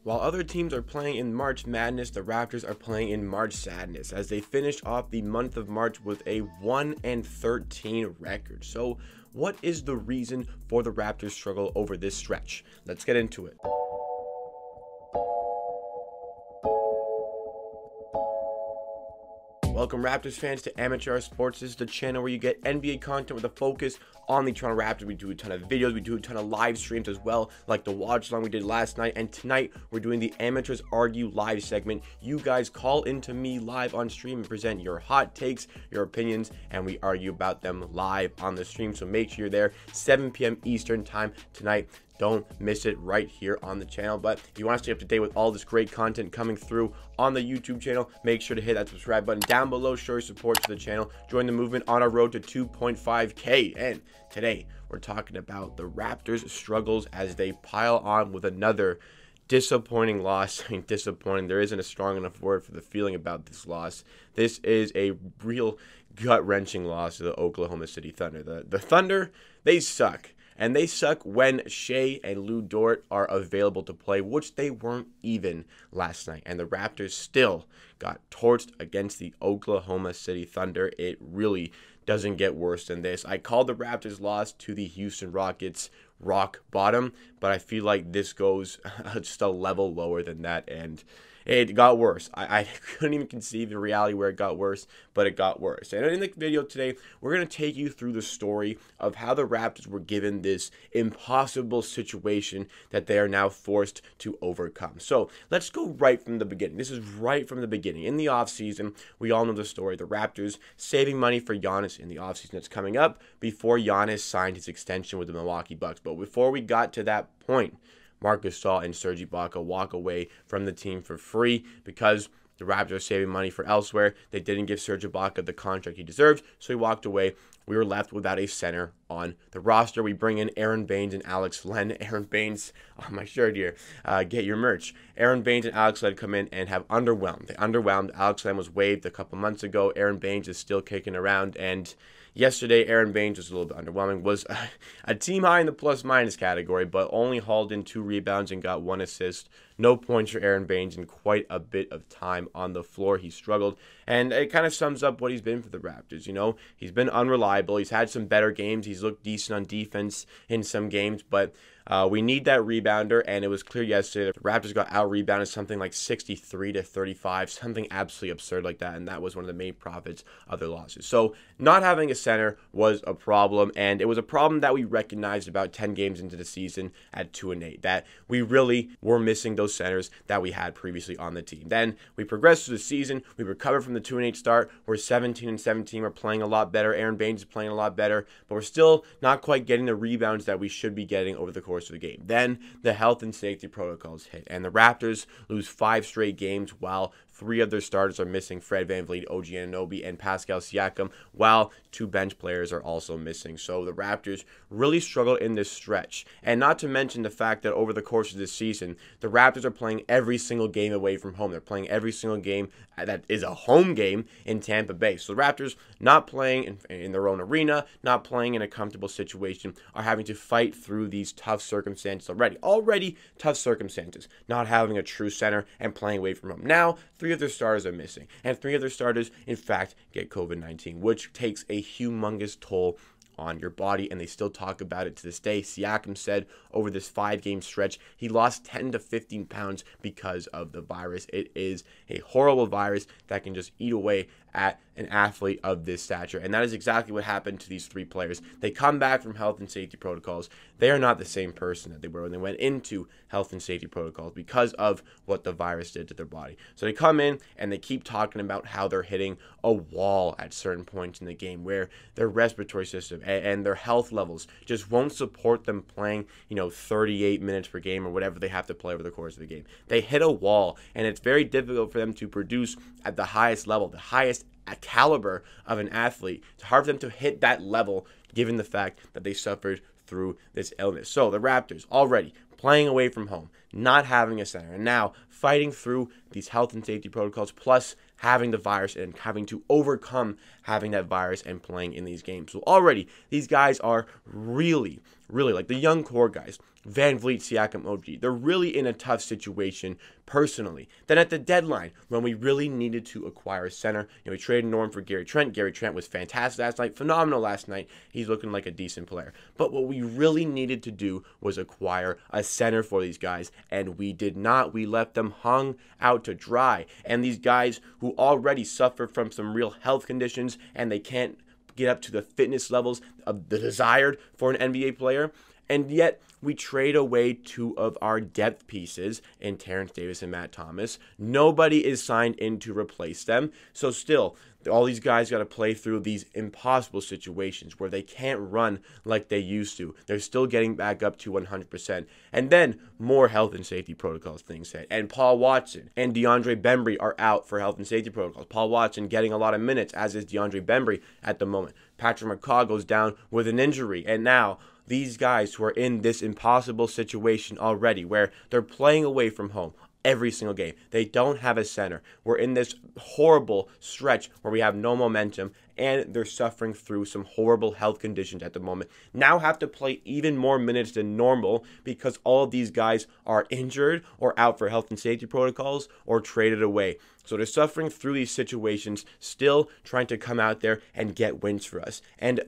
While other teams are playing in March Madness, the Raptors are playing in March Sadness as they finish off the month of March with a 1-13 record. So, what is the reason for the Raptors' struggle over this stretch? Let's get into it. Welcome Raptors fans to Amateur Sports. This is the channel where you get NBA content with a focus on the Toronto Raptors. We do a ton of videos, we do a ton of live streams as well, like the watch along we did last night, and tonight we're doing the Amateurs Argue live segment. You guys call into me live on stream and present your hot takes, your opinions, and we argue about them live on the stream. So make sure you're there 7 p.m. Eastern time tonight. Don't miss it right here on the channel. But if you want to stay up to date with all this great content coming through on the YouTube channel, make sure to hit that subscribe button down below. Show your support to the channel. Join the movement on our road to 2.5K. And today, we're talking about the Raptors' struggles as they pile on with another disappointing loss. I mean, disappointing. There isn't a strong enough word for the feeling about this loss. This is a real gut-wrenching loss to the Oklahoma City Thunder. The Thunder, they suck. And they suck when Shea and Lou Dort are available to play, which they weren't even last night. And the Raptors still got torched against the Oklahoma City Thunder. It really doesn't get worse than this. I called the Raptors' loss to the Houston Rockets rock bottom, but I feel like this goes just a level lower than that, and it got worse. I couldn't even conceive the reality where it got worse, but it got worse. And in the video today, we're going to take you through the story of how the Raptors were given this impossible situation that they are now forced to overcome. So let's go right from the beginning. This is right from the beginning. In the offseason, we all know the story. The Raptors saving money for Giannis in the offseason that's coming up before Giannis signed his extension with the Milwaukee Bucks. But before we got to that point, Marc Gasol and Serge Ibaka walk away from the team for free because the Raptors are saving money for elsewhere. They didn't give Serge Ibaka the contract he deserved, so he walked away. We were left without a center on the roster. We bring in Aaron Baines and Alex Len. Aaron Baines, on my shirt here, get your merch. Aaron Baines and Alex Len come in and have underwhelmed. They underwhelmed. Alex Len was waived a couple months ago. Aaron Baines is still kicking around, and yesterday, Aaron Baines was a little bit underwhelming, was a team high in the plus-minus category, but only hauled in 2 rebounds and got 1 assist. No points for Aaron Baines in quite a bit of time on the floor. He struggled, and it kind of sums up what he's been for the Raptors. You know, he's been unreliable. He's had some better games. He's looked decent on defense in some games, but we need that rebounder, and it was clear yesterday the Raptors got out-rebounded something like 63-35, something absolutely absurd like that, and that was one of the main profits of their losses. So not having a center was a problem, and it was a problem that we recognized about 10 games into the season at 2-8, that we really were missing those centers that we had previously on the team. Then we progressed through the season. We recovered from the 2-8 start. We're 17-17. We're playing a lot better. Aaron Baines is playing a lot better, but we're still not quite getting the rebounds that we should be getting over the course of the game. Then the health and safety protocols hit, and the Raptors lose 5 straight games while 3 of their starters are missing: Fred VanVleet, OG Anunoby, and Pascal Siakam, while 2 bench players are also missing. So the Raptors really struggled in this stretch. And not to mention the fact that over the course of this season, the Raptors are playing every single game away from home. They're playing every single game that is a home game in Tampa Bay. So the Raptors not playing in their own arena, not playing in a comfortable situation, are having to fight through these tough circumstances already. Already tough circumstances, not having a true center and playing away from home. Now, 3 of their starters are missing, and 3 of their starters, in fact, get COVID-19, which takes a humongous toll on your body, and they still talk about it to this day. Siakam said over this 5-game stretch, he lost 10 to 15 pounds because of the virus. It is a horrible virus that can just eat away at an athlete of this stature, and that is exactly what happened to these 3 players. They come back from health and safety protocols. They are not the same person that they were when they went into health and safety protocols because of what the virus did to their body. So they come in and they keep talking about how they're hitting a wall at certain points in the game where their respiratory system and their health levels just won't support them playing, 38 minutes per game or whatever they have to play over the course of the game. They hit a wall, and it's very difficult for them to produce at the highest level, the highest caliber of an athlete. It's hard for them to hit that level given the fact that they suffered through this illness. So the Raptors already playing away from home, not having a center, and now fighting through these health and safety protocols, plus having the virus and having to overcome having that virus and playing in these games. So already, these guys are really, like the young core guys, Van Vliet, Siakam, OG. They're really in a tough situation personally. Then at the deadline, when we really needed to acquire a center, we traded Norm for Gary Trent. Gary Trent was fantastic last night, phenomenal last night. He's looking like a decent player. But what we really needed to do was acquire a center for these guys, and we did not. We left them hung out to dry. And these guys who already suffer from some real health conditions and they can't get up to the fitness levels of the desired for an NBA player, and yet we trade away two of our depth pieces in Terrence Davis and Matt Thomas. Nobody is signed in to replace them. So still, all these guys got to play through these impossible situations where they can't run like they used to. They're still getting back up to 100%. And then more health and safety protocols things said. And Paul Watson and DeAndre Bembry are out for health and safety protocols. Paul Watson getting a lot of minutes, as is DeAndre Bembry at the moment. Patrick McCaw goes down with an injury. And now these guys who are in this impossible situation already, where they're playing away from home every single game, they don't have a center. We're in this horrible stretch where we have no momentum, and they're suffering through some horrible health conditions at the moment. Now have to play even more minutes than normal because all of these guys are injured or out for health and safety protocols or traded away. So they're suffering through these situations, still trying to come out there and get wins for us. And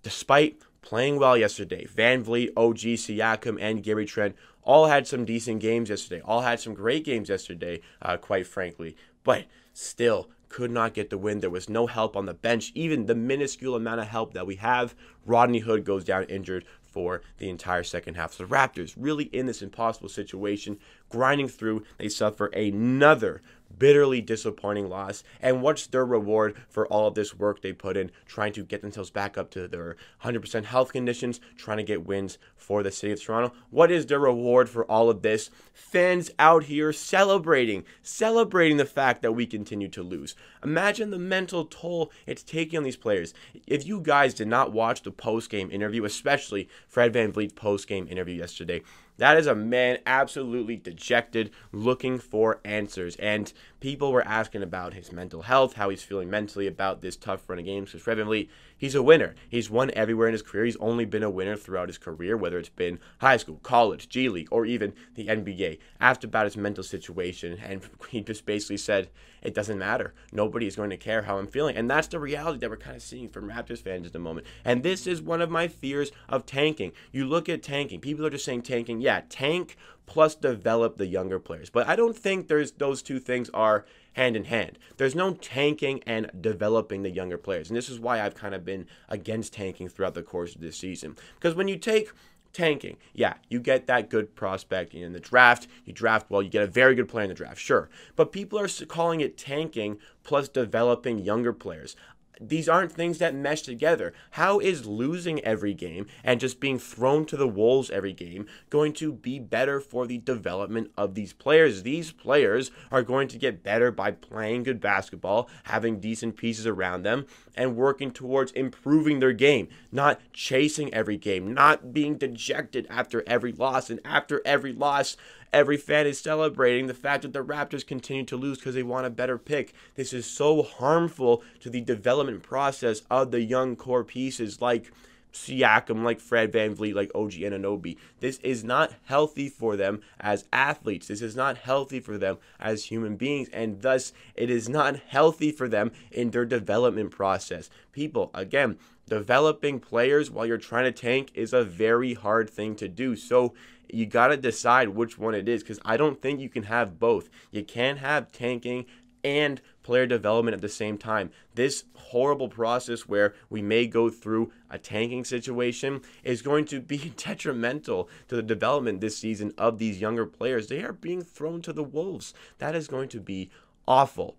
despite playing well yesterday, Van Vliet, OG, Siakam, and Gary Trent all had some decent games yesterday. All had some great games yesterday, quite frankly. But still could not get the win. There was no help on the bench. Even the minuscule amount of help that we have, Rodney Hood goes down injured for the entire second half. So the Raptors really in this impossible situation, grinding through. They suffer another bitterly disappointing loss. And what's their reward for all of this work they put in, trying to get themselves back up to their 100% health conditions, trying to get wins for the city of Toronto? What is their reward for all of this? Fans out here celebrating the fact that we continue to lose. Imagine the mental toll it's taking on these players. If you guys did not watch the post-game interview, especially Fred VanVleet's post-game interview yesterday, that is a man absolutely dejected, looking for answers. And people were asking about his mental health, how he's feeling mentally about this tough run of games. Because Fred VanVleet, he's a winner. He's won everywhere in his career. He's only been a winner throughout his career, whether it's been high school, college, G League, or even the NBA. Asked about his mental situation, and he just basically said, it doesn't matter. Nobody is going to care how I'm feeling. And that's the reality that we're kind of seeing from Raptors fans at the moment. And this is one of my fears of tanking. You look at tanking. People are just saying tanking. Yeah, tank plus develop the younger players. But I don't think those two things are hand in hand. There's no tanking and developing the younger players. And this is why I've kind of been against tanking throughout the course of this season. Because when you take tanking, yeah, you get that good prospect in the draft. You draft well, you get a very good player in the draft, sure. But people are calling it tanking plus developing younger players. These aren't things that mesh together. How is losing every game and just being thrown to the wolves every game going to be better for the development of these players? These players are going to get better by playing good basketball, having decent pieces around them, and working towards improving their game, not chasing every game, not being dejected after every loss. And after every loss, every fan is celebrating the fact that the Raptors continue to lose because they want a better pick. This is so harmful to the development process of the young core pieces like Siakam, like Fred VanVleet, like OG Anunoby. This is not healthy for them as athletes. This is not healthy for them as human beings, and thus it is not healthy for them in their development process. People, again, developing players while you're trying to tank is a very hard thing to do. So you got to decide which one it is, because I don't think you can have both. You can't have tanking and player development at the same time. This horrible process where we may go through a tanking situation is going to be detrimental to the development this season of these younger players. They are being thrown to the wolves. That is going to be awful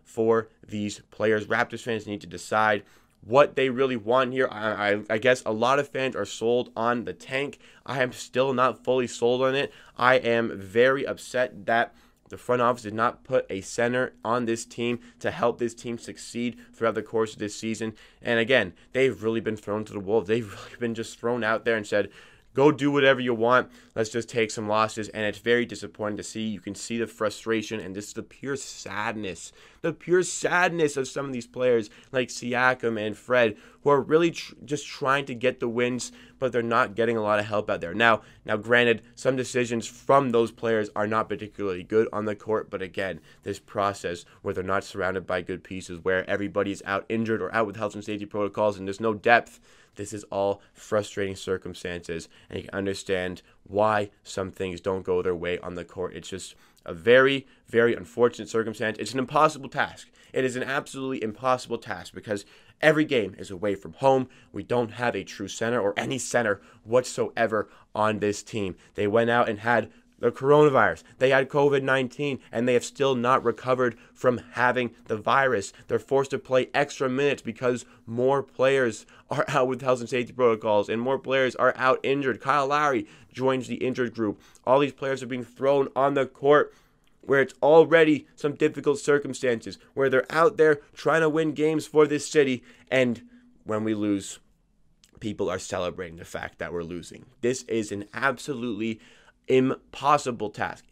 for these players. Raptors fans need to decide what they really want here. I guess a lot of fans are sold on the tank. I am still not fully sold on it. I am very upset that the front office did not put a center on this team to help this team succeed throughout the course of this season. And again, they've really been thrown to the wolves. They've really been just thrown out there and said, go do whatever you want. Let's just take some losses. And it's very disappointing to see. You can see the frustration, and this is the pure sadness of some of these players like Siakam and Fred, who are really just trying to get the wins, but they're not getting a lot of help out there. Now granted, some decisions from those players are not particularly good on the court, but again, this process where they're not surrounded by good pieces, where everybody's out injured or out with health and safety protocols and there's no depth, this is all frustrating circumstances, and you can understand why some things don't go their way on the court. It's just a very, very unfortunate circumstance. It's an impossible task. It is an absolutely impossible task because every game is away from home. We don't have a true center or any center whatsoever on this team. They went out and had the coronavirus. They had COVID-19, and they have still not recovered from having the virus. They're forced to play extra minutes because more players are out with health and safety protocols, and more players are out injured. Kyle Lowry joins the injured group. All these players are being thrown on the court where it's already some difficult circumstances, where they're out there trying to win games for this city, and when we lose, people are celebrating the fact that we're losing. This is an absolutely impossible task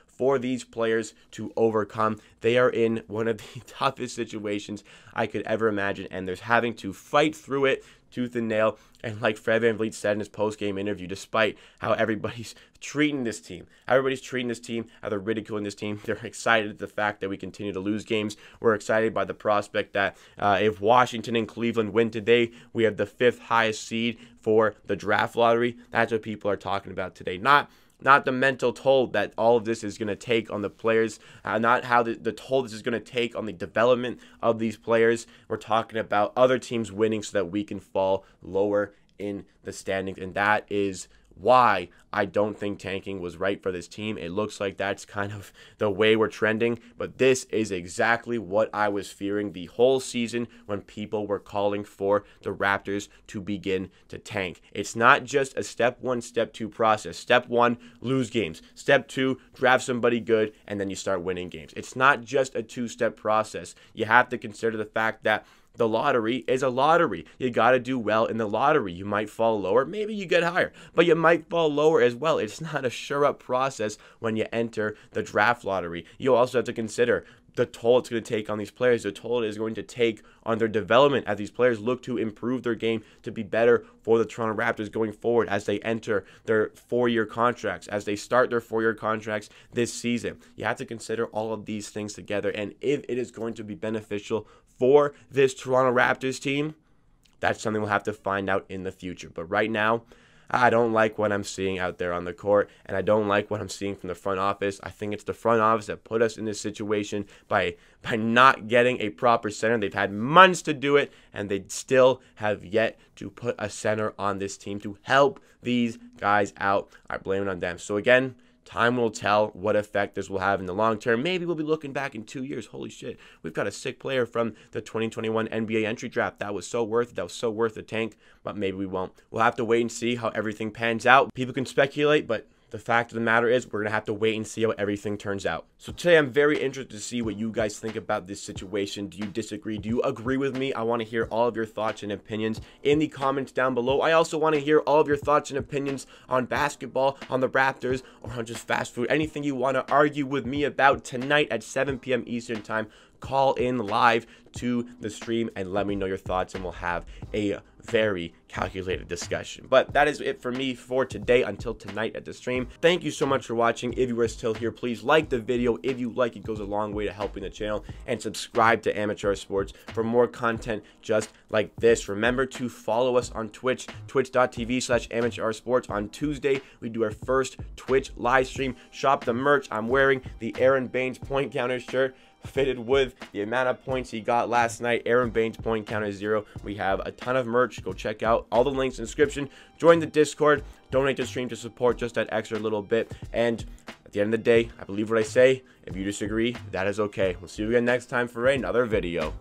for these players to overcome. They are in one of the toughest situations I could ever imagine, and they're having to fight through it tooth and nail. And like Fred VanVleet said in his post-game interview, despite how everybody's treating this team, how they're ridiculing this team, they're excited at the fact that we continue to lose games. We're excited by the prospect that if Washington and Cleveland win today, we have the 5th highest seed for the draft lottery. That's what people are talking about today. Not the mental toll that all of this is going to take on the players, not how the toll this is going to take on the development of these players. We're talking about other teams winning so that we can fall lower in the standings, and that is why I don't think tanking was right for this team. It looks like that's kind of the way we're trending, but this is exactly what I was fearing the whole season when people were calling for the Raptors to begin to tank. It's not just a step 1, step 2 process. Step 1, lose games. Step 2, draft somebody good, and then you start winning games. It's not just a 2-step process. You have to consider the fact that the lottery is a lottery. You got to do well in the lottery. You might fall lower. Maybe you get higher, but you might fall lower as well. It's not a sure-up process when you enter the draft lottery. You also have to consider the toll it's going to take on these players, the toll it is going to take on their development as these players look to improve their game to be better for the Toronto Raptors going forward as they enter their 4-year contracts, as they start their 4-year contracts this season. You have to consider all of these things together, and if it is going to be beneficial for this Toronto Raptors team, that's something we'll have to find out in the future. But right now, I don't like what I'm seeing out there on the court, and I don't like what I'm seeing from the front office. I think it's the front office that put us in this situation by not getting a proper center. They've had months to do it, and they still have yet to put a center on this team to help these guys out. I blame it on them. So again, time will tell what effect this will have in the long term. Maybe we'll be looking back in 2 years. Holy shit, we've got a sick player from the 2021 NBA entry draft. That was so worth it. That was so worth the tank, but maybe we won't. We'll have to wait and see how everything pans out. People can speculate, but the fact of the matter is we're going to have to wait and see how everything turns out. So today I'm very interested to see what you guys think about this situation. Do you disagree? Do you agree with me? I want to hear all of your thoughts and opinions in the comments down below. I also want to hear all of your thoughts and opinions on basketball, on the Raptors, or on just fast food. Anything you want to argue with me about tonight at 7 p.m. Eastern Time, call in live to the stream and let me know your thoughts, and we'll have a very calculated discussion. But that is it for me for today until tonight at the stream. Thank you so much for watching. If you are still here, please like the video. If you like, it goes a long way to helping the channel, and subscribe to Amateur Sports for more content just like this. Remember to follow us on Twitch, twitch.tv/Amateur Sports. On Tuesday, we do our first Twitch live stream. Shop the merch. I'm wearing the Aaron Baines point counter shirt, fitted with the amount of points he got last night. Aaron Baines point counter 0. We have a ton of merch. Go check out all the links in the description. Join the Discord. Donate to stream to support just that extra little bit. And at the end of the day, I believe what I say. If you disagree, that is okay. We'll see you again next time for another video.